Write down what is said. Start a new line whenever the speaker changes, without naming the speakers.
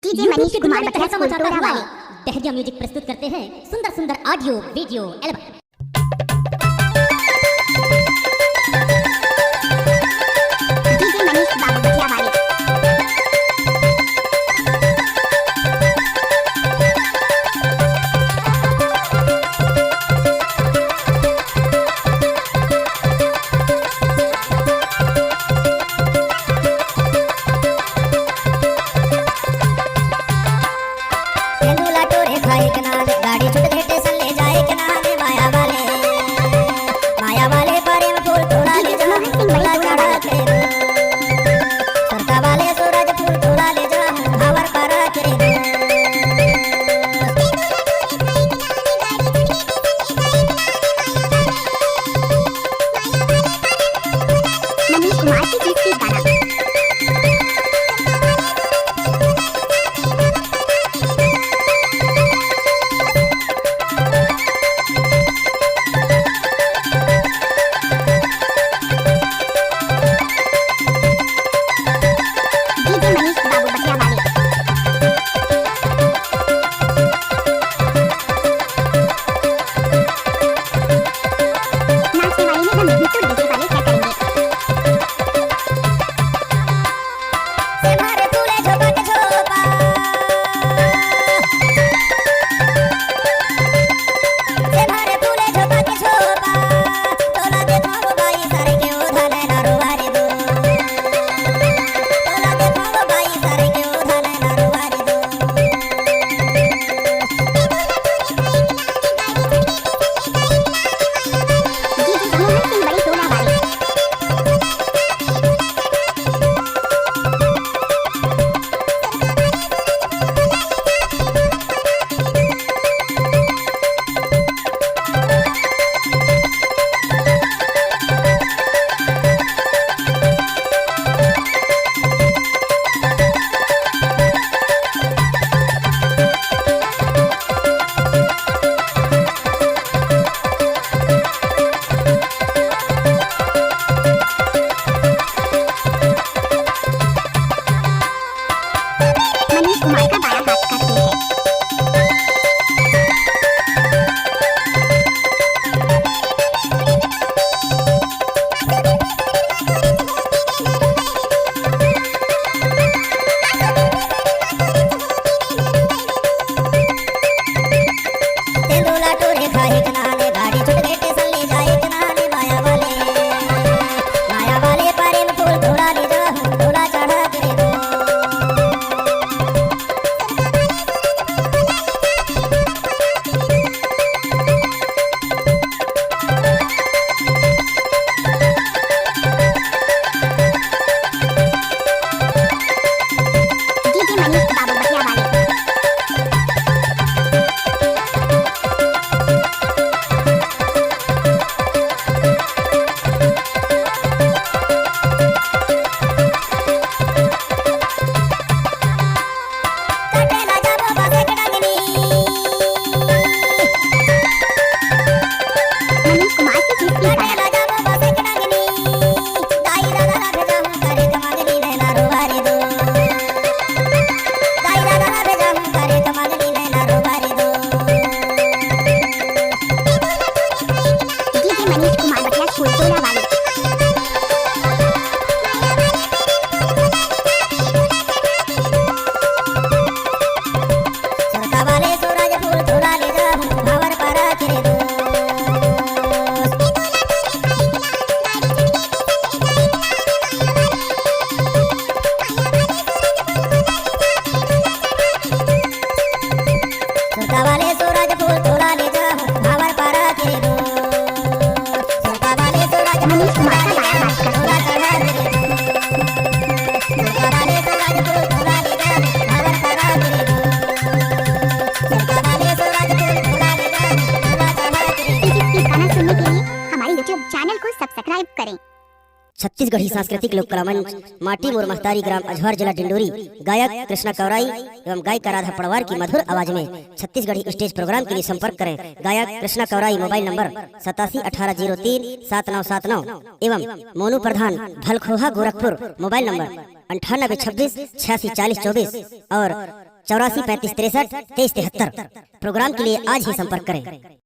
DJ Manish Kumar बटिया समाचार वाले
दहजिया music प्रस्तुत करते हैं सुंदर सुंदर audio video album.
DJ Manish Babu Batiya वाले
गाड़ी छुट गए स्टेशन ले जाए के नाम माया वाले बारे में फूल थोड़ा ले जा थोड़ा चढ़ा के सरका वाले सूरज फूल थोड़ा ले जा हवर पर के
मनीष कुमार की गीत की गाना कुमार का बाया हाथ का खेल है।
गाड़ी छुट गए स्टेशन ले जाए के नाम माया वाले बारे में फूल थोड़ा ले जा थोड़ा चढ़ा के छत्तीसगढ़ी सांस्कृतिक लोक कला मंच माटी मोर महतारी ग्राम अजहर जिला डिंडोरी गायक कृष्णा कौराई एवं गायिका राधा पड़वार की मधुर आवाज में छत्तीसगढ़ी स्टेज प्रोग्राम के लिए संपर्क करें। गायक कृष्णा कौराई, मोबाइल नंबर 8718037979 एवं मोनू प्रधान भलखोहा गोरखपुर, मोबाइल नंबर 9826864024 और 8435632373। प्रोग्राम के लिए आज ही संपर्क करें।